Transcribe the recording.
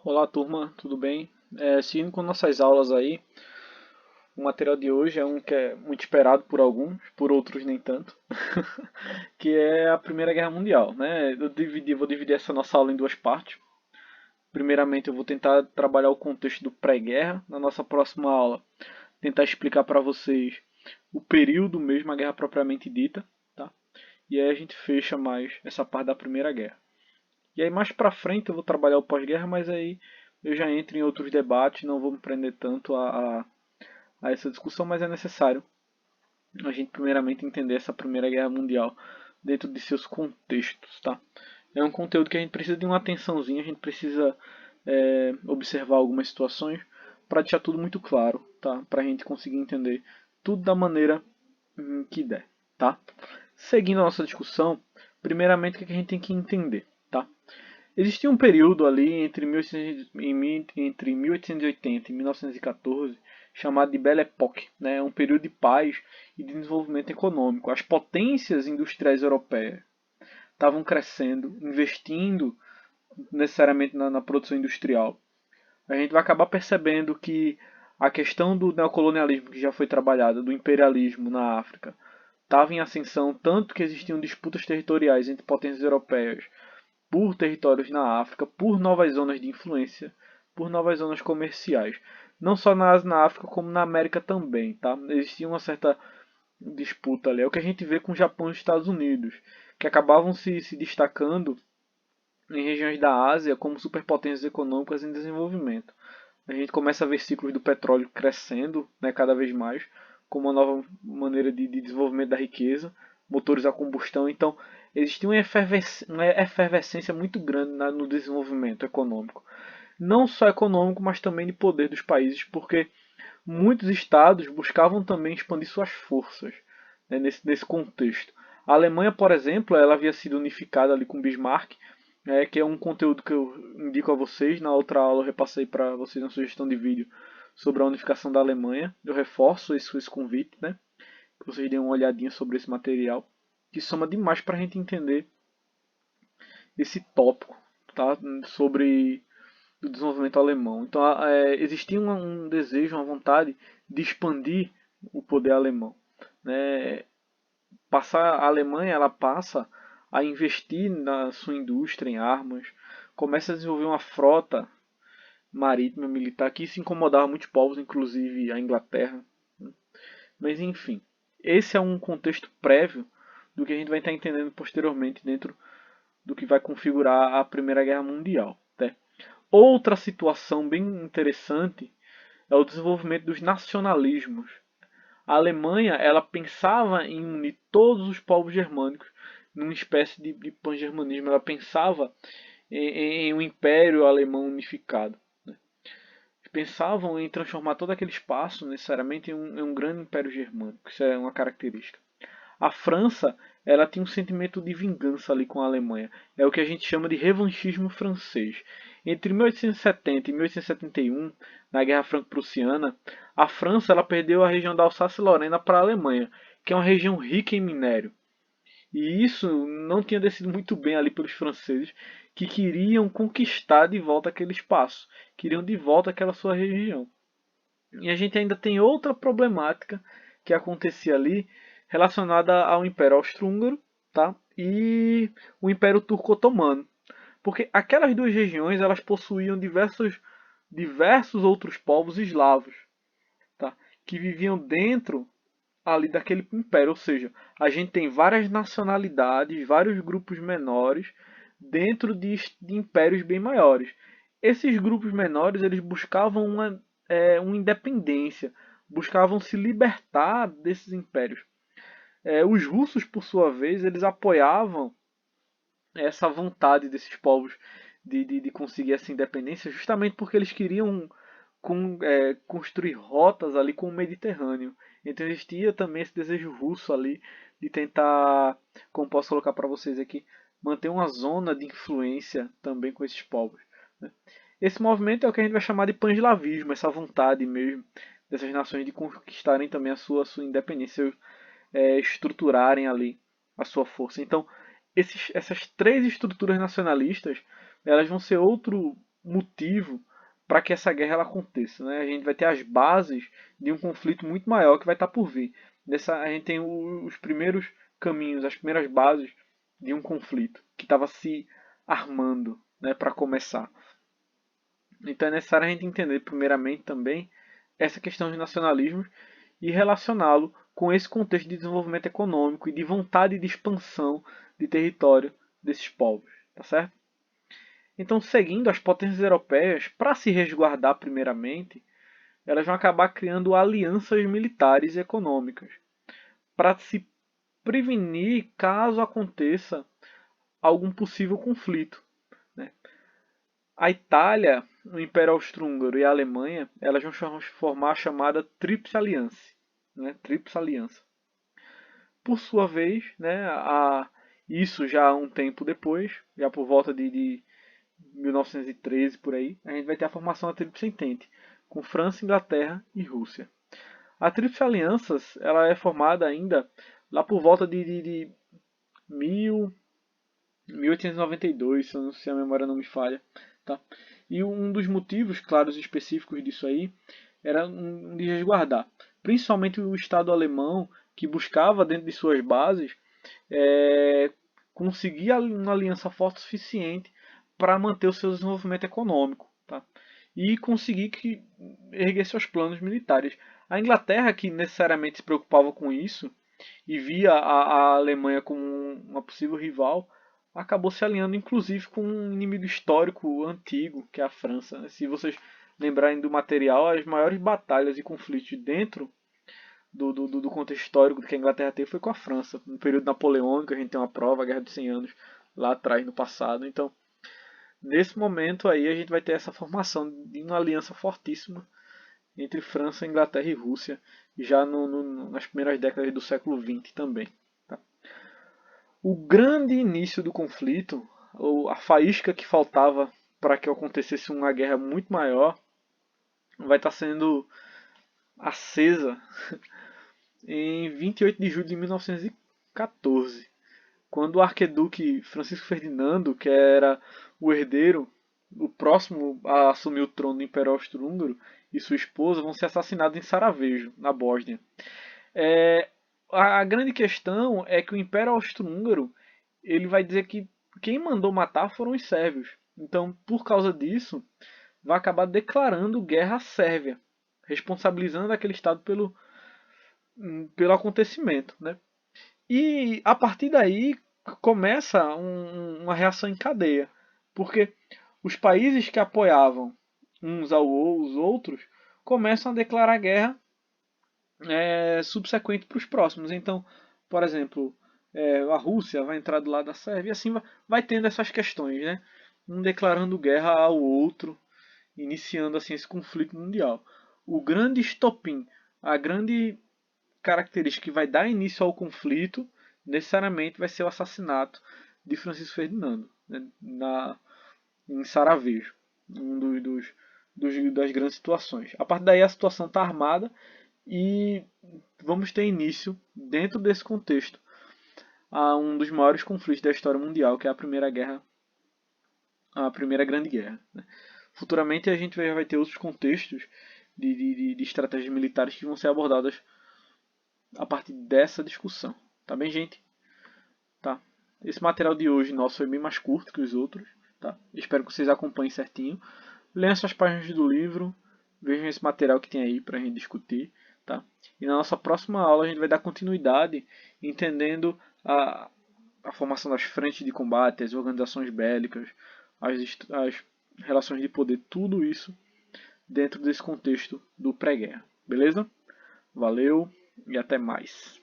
Olá, turma, tudo bem? Seguindo com nossas aulas aí, o material de hoje é um que é muito esperado por alguns, por outros nem tanto, que é a Primeira Guerra Mundial, né? Vou dividir essa nossa aula em duas partes. Primeiramente, eu vou tentar trabalhar o contexto do pré-guerra. Na nossa próxima aula, tentar explicar para vocês o período mesmo, a guerra propriamente dita, tá? E aí a gente fecha mais essa parte da Primeira Guerra. E aí mais pra frente eu vou trabalhar o pós-guerra, mas aí eu já entro em outros debates, não vou me prender tanto a essa discussão, mas é necessário a gente primeiramente entender essa Primeira Guerra Mundial dentro de seus contextos, tá? É um conteúdo que a gente precisa de uma atençãozinha, a gente precisa observar algumas situações para deixar tudo muito claro, tá? Para a gente conseguir entender tudo da maneira que der, tá? Seguindo a nossa discussão, primeiramente o que a gente tem que entender, tá? Existia um período ali entre 1880 e 1914 chamado de Belle Époque, né? Um período de paz e de desenvolvimento econômico. As potências industriais europeias estavam crescendo, investindo necessariamente na produção industrial. A gente vai acabar percebendo que a questão do neocolonialismo, que já foi trabalhada, do imperialismo na África, estava em ascensão, tanto que existiam disputas territoriais entre potências europeias por territórios na África, por novas zonas de influência, por novas zonas comerciais. Não só na África, como na América também. Tá? Existia uma certa disputa ali. É o que a gente vê com o Japão e os Estados Unidos, que acabavam se destacando em regiões da Ásia como superpotências econômicas em desenvolvimento. A gente começa a ver ciclos do petróleo crescendo, né, cada vez mais, como uma nova maneira de desenvolvimento da riqueza, motores a combustão. Então, existe uma efervescência muito grande no desenvolvimento econômico. Não só econômico, mas também de poder dos países, porque muitos estados buscavam também expandir suas forças, né, nesse contexto. A Alemanha, por exemplo, ela havia sido unificada ali com Bismarck, que é um conteúdo que eu indico a vocês. Na outra aula eu repassei para vocês uma sugestão de vídeo sobre a unificação da Alemanha. Eu reforço esse convite, né? Que vocês deem uma olhadinha sobre esse material, que soma demais para a gente entender esse tópico, tá? Sobre o desenvolvimento alemão. Então, existia um desejo, uma vontade de expandir o poder alemão, né? A Alemanha ela passa a investir na sua indústria em armas, começa a desenvolver uma frota marítima militar que isso incomodava muitos povos, inclusive a Inglaterra. Mas enfim, esse é um contexto prévio do que a gente vai estar entendendo posteriormente dentro do que vai configurar a Primeira Guerra Mundial. Né? Outra situação bem interessante é o desenvolvimento dos nacionalismos. A Alemanha ela pensava em unir todos os povos germânicos numa espécie de pan-germanismo. Ela pensava em um império alemão unificado. Né? Pensavam em transformar todo aquele espaço necessariamente em um grande império germânico. Isso é uma característica. A França ela tinha um sentimento de vingança ali com a Alemanha. É o que a gente chama de revanchismo francês. Entre 1870 e 1871, na Guerra Franco-Prussiana, a França ela perdeu a região da Alsácia-Lorena para a Alemanha, que é uma região rica em minério. E isso não tinha descido muito bem ali pelos franceses, que queriam conquistar de volta aquele espaço, queriam de volta aquela sua região. E a gente ainda tem outra problemática que acontecia ali relacionada ao Império Austro-Húngaro, tá? E o Império Turco-Otomano. Porque aquelas duas regiões elas possuíam diversos outros povos eslavos, tá? Que viviam dentro ali daquele império, ou seja, a gente tem várias nacionalidades, vários grupos menores dentro de impérios bem maiores. Esses grupos menores eles buscavam uma independência, buscavam se libertar desses impérios. Os russos, por sua vez, eles apoiavam essa vontade desses povos de conseguir essa independência, justamente porque eles queriam construir rotas ali com o Mediterrâneo. Então existia também esse desejo russo ali de tentar, como posso colocar para vocês aqui, manter uma zona de influência também com esses povos. Né? Esse movimento é o que a gente vai chamar de panslavismo, essa vontade mesmo dessas nações de conquistarem também a sua independência, estruturarem ali a sua força. Então, essas três estruturas nacionalistas, elas vão ser outro motivo para que essa guerra ela aconteça, né? A gente vai ter as bases de um conflito muito maior que vai estar por vir. A gente tem os primeiros caminhos, as primeiras bases de um conflito que estava se armando, né, para começar. Então é necessário a gente entender primeiramente também essa questão de nacionalismo e relacioná-lo com esse contexto de desenvolvimento econômico e de vontade de expansão de território desses povos, tá certo? Então, seguindo as potências europeias, para se resguardar primeiramente, elas vão acabar criando alianças militares e econômicas para se prevenir caso aconteça algum possível conflito, né? A Itália, o Império Austro-Húngaro e a Alemanha, elas vão formar a chamada Tríplice Aliança, né? Tríplice Aliança. Por sua vez, né, isso já um tempo depois, já por volta de 1913 por aí, a gente vai ter a formação da Tríplice Entente, com França, Inglaterra e Rússia. A Tríplice Aliança ela é formada ainda lá por volta de 1892, se a memória não me falha. Tá? E um dos motivos claros e específicos disso aí era um de resguardar, principalmente o Estado alemão, que buscava dentro de suas bases conseguir uma aliança forte o suficiente para manter o seu desenvolvimento econômico, tá? E conseguir erguer seus planos militares. A Inglaterra, que necessariamente se preocupava com isso e via a Alemanha como uma possível rival, acabou se alinhando inclusive com um inimigo histórico antigo, que é a França. Se vocês lembrarem do material, as maiores batalhas e conflitos dentro do contexto histórico que a Inglaterra teve foi com a França. No período napoleônico, a gente tem uma prova, a Guerra dos 100 Anos, lá atrás, no passado. Então, nesse momento aí, a gente vai ter essa formação de uma aliança fortíssima entre França, Inglaterra e Rússia, já nas primeiras décadas do século XX também. Tá? O grande início do conflito, ou a faísca que faltava para que acontecesse uma guerra muito maior, vai estar sendo acesa em 28 de julho de 1914, quando o arquiduque Francisco Ferdinando, que era o herdeiro, o próximo a assumir o trono do Império Austro-Húngaro, e sua esposa vão ser assassinados em Sarajevo, na Bósnia. A grande questão é que o Império Austro-Húngaro ele vai dizer que quem mandou matar foram os sérvios. Então, por causa disso, vai acabar declarando guerra à Sérvia, responsabilizando aquele estado pelo acontecimento, né? E a partir daí começa uma reação em cadeia, porque os países que apoiavam uns aos outros começam a declarar guerra subsequente para os próximos. Então, por exemplo, a Rússia vai entrar do lado da Sérvia e assim vai tendo essas questões, né? Um declarando guerra ao outro, iniciando assim esse conflito mundial. O grande estopim, a grande característica que vai dar início ao conflito, necessariamente vai ser o assassinato de Francisco Ferdinando, né, em Sarajevo, um das grandes situações. A partir daí a situação está armada e vamos ter início, dentro desse contexto, a um dos maiores conflitos da história mundial, que é a Primeira Grande Guerra. Né. Futuramente a gente vai ter outros contextos de estratégias militares que vão ser abordadas a partir dessa discussão. Tá bem, gente? Tá. Esse material de hoje nosso foi bem mais curto que os outros. Tá? Espero que vocês acompanhem certinho. Leiam essas páginas do livro. Vejam esse material que tem aí para a gente discutir. Tá? E na nossa próxima aula a gente vai dar continuidade entendendo a formação das frentes de combate, as organizações bélicas, as relações de poder, tudo isso dentro desse contexto do pré-guerra. Beleza? Valeu e até mais.